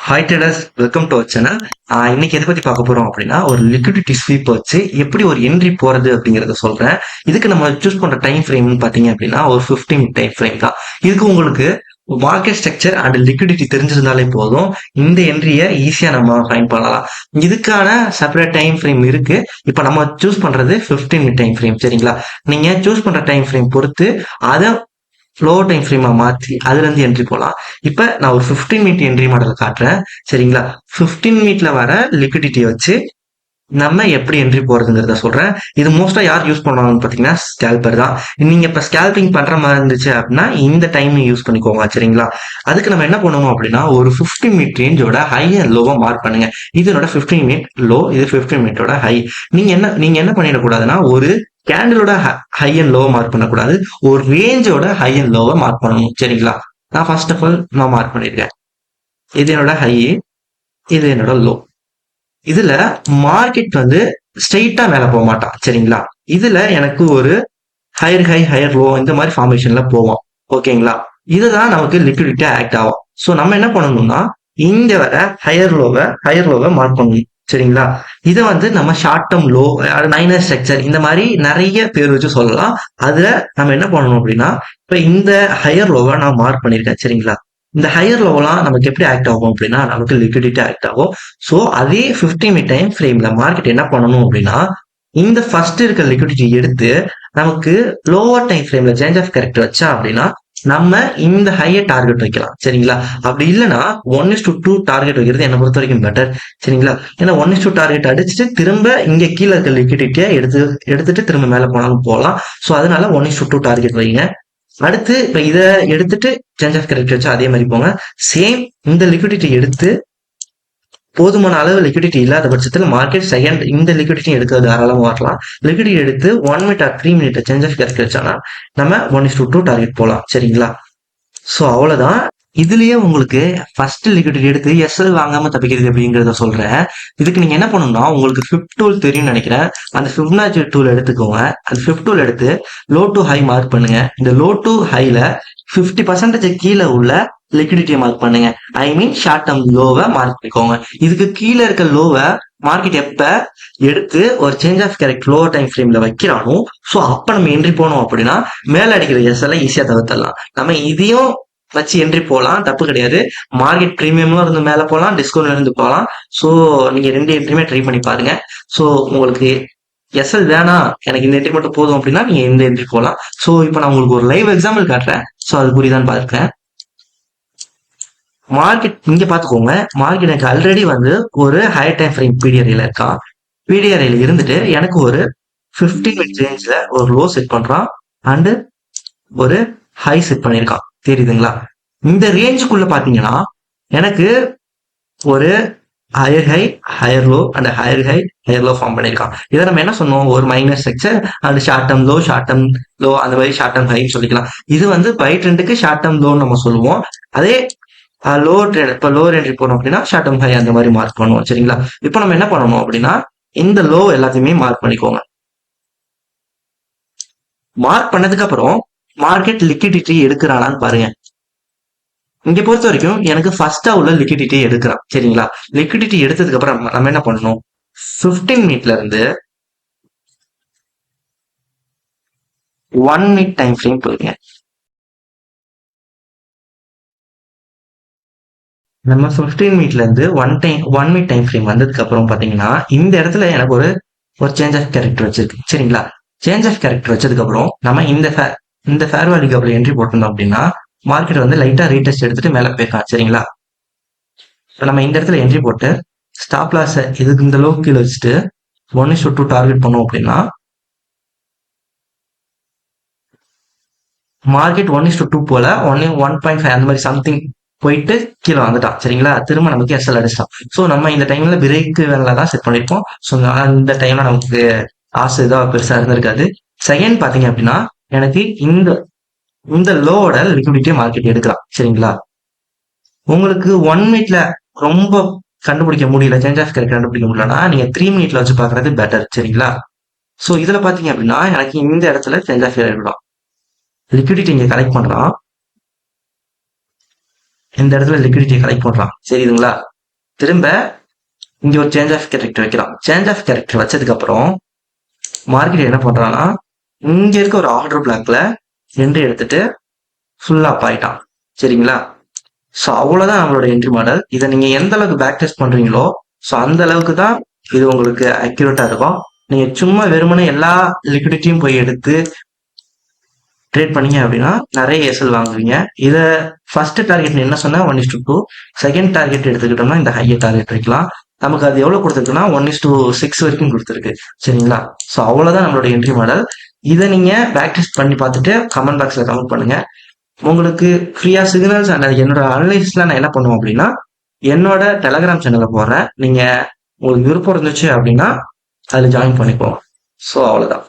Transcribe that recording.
Hi traders, welcome to our channel. இன்னைக்கு எதை பத்தி பார்க்க போறோம் அப்படின்னா, ஒரு லிக்விடிட்டி ஸ்வீப் வச்சு எப்படி ஒரு என்ட்ரி போறது அப்படிங்கறத சொல்றேன். இதுக்கு நம்ம சூஸ் பண்ற டைம் ஃப்ரேம் பாத்தீங்க அப்படின்னா ஒரு 15 டைம் ஃப்ரேம் தான். இதுக்கு உங்களுக்கு மார்க்கெட் ஸ்ட்ரக்சர் அண்ட் லிக்விடிட்டி தெரிஞ்சிருந்தாலே போதும், இந்த என்ட்ரியை ஈஸியா நம்ம ஃபைண்ட் பண்ணலாம். இதுக்கான செப்பரேட் டைம் ஃப்ரேம் இருக்கு. இப்போ நம்ம சூஸ் பண்றது 15 டைம் ஃப்ரேம். சரிங்களா? நீங்க சூஸ் பண்ற டைம் ஃப்ரேம் பொறுத்து அதை ஃப்ளோ டைம் ஃப்ரேமா மாற்றி அதுல இருந்து என்ட்ரி போகலாம். இப்ப நான் ஒரு 15 மினிட் என்ட்ரி மாடல் காட்டுறேன். சரிங்களா? 15 மினிட்ல வர லிக்விடிட்டி வச்சு நம்ம எப்படி என்ட்ரி போறதுங்கிறத சொல்றேன். இது மோஸ்டா யார் யூஸ் பண்ணுவாங்கன்னு பாத்தீங்கன்னா ஸ்கேல்பர் தான். நீங்க இப்ப ஸ்கேல்பிங் பண்ற மாதிரி இருந்துச்சு அப்படின்னா இந்த டைம் யூஸ் பண்ணிக்கோங்க. சரிங்களா? அதுக்கு நம்ம என்ன பண்ணணும் அப்படின்னா ஒரு 15 மினிட் ரேஞ்சோட ஹை அண்ட் லோவை மார்க் பண்ணுங்க. இதனோட 15 மினிட் லோ, இது 15 மினிட்டோட ஹை. நீங்க என்ன பண்ணிடக்கூடாதுன்னா ஒரு கேண்டிலோட ஹை அண்ட் லோவை மார்க் பண்ணக்கூடாது, ஒரு ரேஞ்சோட ஹை அண்ட் லோவை மார்க் பண்ணணும். சரிங்களா? நான் ஃபர்ஸ்ட் ஆஃப் ஆல் நான் மார்க் பண்ணிருக்கேன். இது என்னோட ஹை, இது என்னோட லோ. இதுல மார்க்கெட் வந்து ஸ்ட்ரெயிட்டா மேல போக மாட்டான். சரிங்களா? இதுல எனக்கு ஒரு ஹையர் ஹை ஹையர் லோ இந்த மாதிரி ஃபார்மேஷன்ல போவோம். ஓகேங்களா? இதுதான் நமக்கு லிக்விடிட்டி ஆக்ட் ஆகும். ஸோ நம்ம என்ன பண்ணணும்னா இங்க வர ஹையர் லோவை மார்க் பண்ணணும். சரிங்களா? இதை வந்து நம்ம short term low, minor structure இந்த மாதிரி நிறைய பேர் வச்சு சொல்லலாம். அதுல நம்ம என்ன பண்ணணும் அப்படின்னா இப்ப இந்த ஹையர் லோவை நான் மார்க் பண்ணிருக்கேன். சரிங்களா? இந்த ஹையர் லெவலாம் நமக்கு எப்படி ஆக்ட் ஆகும் அப்படின்னா நமக்கு லிக்விடிட்டி ஆக்ட் ஆகும். ஸோ அதே 15 டைம் ஃப்ரேம்ல மார்க்கெட் என்ன பண்ணணும் அப்படின்னா இந்த ஃபர்ஸ்ட் இருக்க லிக்விடிட்டி எடுத்து நமக்கு லோவர் டைம் ஃப்ரேம்ல சேஞ்ச் ஆஃப் கரெக்ட் வச்சா அப்படின்னா நம்ம இந்த ஹையர் டார்கெட் வைக்கலாம். சரிங்களா? அப்படி இல்லைன்னா 1:2 டார்கெட் வைக்கிறது என்னை பொறுத்த வரைக்கும் பெட்டர். சரிங்களா? ஏன்னா 1:2 டார்கெட் அடிச்சுட்டு திரும்ப இங்க கீழே இருக்க லிக்விடிட்டியை எடுத்துட்டு திரும்ப மேல போனாலும் போகலாம். ஸோ அதனால 1:2 டார்கெட் வைங்க. அடுத்து இப்ப இதை எடுத்துட்டு சேஞ்ச் ஆஃப் கரெக்ட் வச்சா அதே மாதிரி போங்க. சேம் இந்த லிக்விடிட்டி எடுத்து போதுமான அளவு லிக்விடிட்டி இல்லாத பட்சத்தில் மார்க்கெட் செகண்ட் இந்த லிக்விடிட்டி எடுக்கிறது தாராளமாக வரலாம். லிக்விடிட்டி எடுத்து 1 minute or 3 minute change of correct வச்சானா நம்ம 1:2 டார்கெட் போகலாம். சரிங்களா? ஸோ அவ்வளவுதான். இதுலயே உங்களுக்கு ஃபர்ஸ்ட் லிக்விடிட்டி எடுத்து எஸ்எல் வாங்காம தப்பிக்கிறது அப்படிங்கிறத சொல்றேன். இதுக்கு நீங்க என்ன பண்ணணும்னா உங்களுக்கு ஃபிப் டூல் தெரியும்னு நினைக்கிறேன். அந்த ஃபிப்னாச்சி டூல் எடுத்துக்கோங்க. அந்த ஃபிப் டூல் எடுத்து லோ டு ஹை மார்க் பண்ணுங்க. இந்த லோ டு ஹைல 50% கீழே உள்ள லிக்விடிட்டியை மார்க் பண்ணுங்க. ஐ மீன் ஷார்ட் டேர்ம் லோவை மார்க் பண்ணிக்கோங்க. இதுக்கு கீழே இருக்க லோவை மார்க்கெட் எப்ப எடுத்து ஒரு change of correct lower time ஃப்ரேம்ல வைக்கிறானோ ஸோ அப்ப நம்ம என்ட்ரி போனோம் அப்படின்னா மேல அடிக்கிற எஸ்எல்லாம் ஈஸியா தவிர்த்தரலாம். நம்ம இதையும் வச்சு என்ட்ரி போகலாம், தப்பு கிடையாது. மார்க்கெட் ப்ரீமியமும் இருந்து மேல போகலாம், டிஸ்கவுண்ட்ல இருந்து போகலாம். ஸோ நீங்க ரெண்டு என்ட்ரியுமே ட்ரை பண்ணி பாருங்க. ஸோ உங்களுக்கு எஸ்எல் வேணாம், எனக்கு இந்த என்ட்ரி மட்டும் போதும் அப்படின்னா நீங்க இந்த என்ட்ரி போகலாம். ஸோ இப்போ நான் உங்களுக்கு ஒரு லைவ் எக்ஸாம்பிள் காட்டுறேன். ஸோ அது புரியுதான்னு பார்த்துக்கிறேன். மார்க்கெட் இங்க பாத்துக்கோங்க. மார்க்கெட் எனக்கு ஆல்ரெடி வந்து ஒரு ஹை டைம் ஃப்ரேம் பிடிஆர்ஐல இருக்கான். பிடிஆர்ஐல இருந்துட்டு எனக்கு ஒரு 15 மினிட் ரேஞ்ச்ல ஒரு லோ செட் பண்றான் அண்ட் ஒரு ஹை செட் பண்ணிருக்கான். தெரியுதுங்களா? இந்த ரேஞ்சுக்குள்ள பாத்தீங்கன்னா எனக்கு ஒரு higher high higher low and higher high higher low form பண்ணிருக்கான். இதை நம்ம என்ன சொன்னோம், ஒரு minor structure and short term low, short term low, அந்த மாதிரி ஷார்ட் டேர்ம் ஹைன்னு சொல்லிக்கலாம். இது வந்து பை ட்ரெண்டுக்கு ஷார்ட் டேர்ம் லோன்னு நம்ம சொல்லுவோம். அதே லோவர் ட்ரெண்ட் இப்போ லோவர் என்ட்ரி போனோம் அப்படின்னா ஷார்ட் டேர்ம் ஹை அந்த மாதிரி மார்க் பண்ணுவோம். சரிங்களா? இப்போ நம்ம என்ன பண்ணணும் அப்படின்னா இந்த லோ எல்லாத்தையுமே மார்க் பண்ணிக்கோங்க. மார்க் பண்ணதுக்கு அப்புறம் மார்க்கெட் லிக்விடிட்டி எடுக்கிறானான்னு பாருங்க. இங்க பொறுத்த வரைக்கும் எனக்கு ஃபர்ஸ்டா உள்ள லிக்விடிட்டி எடுக்கிறான். சரிங்களா? லிக்விடிட்டி எடுத்ததுக்கு அப்புறம் நம்ம என்ன பண்ணணும், 15 மினிட்ல இருந்து 1 மினிட் டைம் ஃப்ரேம் போயிருங்க. நம்ம 15 மினிட்ல இருந்து 1 மினிட் டைம் ஃப்ரேம் வந்ததுக்கு அப்புறம் பாத்தீங்கன்னா இந்த இடத்துல எனக்கு ஒரு சேஞ்ச் ஆஃப் கேரக்டர் வச்சிருக்கு. சரிங்களா? சேஞ்ச் ஆஃப் கேரக்டர் வச்சதுக்கு அப்புறம் நம்ம இந்த ஃபேர் வேல்யூக்கு அப்புறம் என்ட்ரி போட்டிருந்தோம் அப்படின்னா மார்க்கெட் வந்து லைட்டா ரீடெஸ்ட் எடுத்துட்டு மேல போயிருக்கான். சரிங்களா? இப்போ நம்ம இந்த இடத்துல என்ட்ரி போட்டு ஸ்டாப் லாஸ் இதுக்கு இந்த லோ கீழே வச்சுட்டு 1:2 டார்கெட் பண்ணோம் அப்படின்னா மார்க்கெட் 1:2 போல 1.5 அந்த மாதிரி சம்திங் போயிட்டு கீழே வந்துட்டான். சரிங்களா? திரும்ப நமக்கு எஸ்எல் அடிச்சிட்டான். ஸோ நம்ம இந்த டைம்ல பிரேக் வேலை தான் செட் பண்ணிருப்போம். ஸோ அந்த டைம்ல நமக்கு ஆசை இதாக பெருசா இருந்திருக்காது. செகண்ட் பாத்தீங்க அப்படின்னா எனக்கு இந்த லோவோட லிக்விடிட்டியை மார்க்கெட் எடுக்கலாம். சரிங்களா? உங்களுக்கு 1 மினிட்ல ரொம்ப கண்டுபிடிக்க முடியல, சேஞ்ச் ஆஃப் கேரக்டர் கண்டுபிடிக்க முடியலன்னா நீங்க 3 மினிட்ல வச்சு பாக்குறது பெட்டர். சரிங்களா? ஸோ இதுல பாத்தீங்க அப்படின்னா எனக்கு இந்த இடத்துல சேஞ்ச் ஆஃப் கேரக்டர் லிக்விடிட்டி இங்க கலெக்ட் பண்றான். இந்த இடத்துல லிக்விடிட்டியை கலெக்ட் பண்றான். சரிதுங்களா? திரும்ப இங்க ஒரு சேஞ்ச் ஆஃப் கேரக்டர் வைக்கலாம். சேஞ்ச் ஆஃப் கேரக்டர் வச்சதுக்கு அப்புறம் மார்க்கெட் என்ன பண்றான்னா, இங்க இருக்க ஒரு ஆர்டர் பிளாக்ல என்ட்ரி எடுத்துட்டு ஃபுல்லா அப் ஆயிட்டான். சரிங்களா? ஸோ அவ்வளவுதான் நம்மளோட என்ட்ரி மாடல். இதை நீங்க எந்த அளவுக்கு பேக் டெஸ்ட் பண்றீங்களோ ஸோ அந்த அளவுக்கு தான் இது உங்களுக்கு அக்யூரேட்டா இருக்கும். நீங்க சும்மா வெறுமனே எல்லா லிக்விடிட்டியும் போய் எடுத்து ட்ரேட் பண்ணீங்க அப்படின்னா நிறைய எஸ்எல் வாங்குவீங்க. இதை ஃபர்ஸ்ட் டார்கெட் என்ன சொன்னா 1:2, செகண்ட் டார்கெட் எடுத்துக்கிட்டோம்னா இந்த ஹையர் டார்கெட் வைக்கலாம். நமக்கு அது எவ்வளவு கொடுத்துருக்குன்னா 1:6 வரைக்கும் கொடுத்துருக்கு. சரிங்களா? ஸோ அவ்வளவுதான் நம்மளோட என்ட்ரி மாடல். இதை நீங்க பேக் டெஸ்ட் பண்ணி பார்த்துட்டு கமெண்ட் பாக்ஸ்ல கமெண்ட் பண்ணுங்க. உங்களுக்கு ஃப்ரீயா சிக்னல்ஸ் அண்ட் என்னோட அனலைசிஸ்ல நான் என்ன பண்ணுவோம் அப்படின்னா என்னோட டெலகிராம் சேனல்ல போடுறேன். நீங்க உங்களுக்கு விருப்பம் இருந்துச்சு அப்படின்னா அதுல ஜாயின் பண்ணிப்போம். ஸோ அவ்வளவுதான்.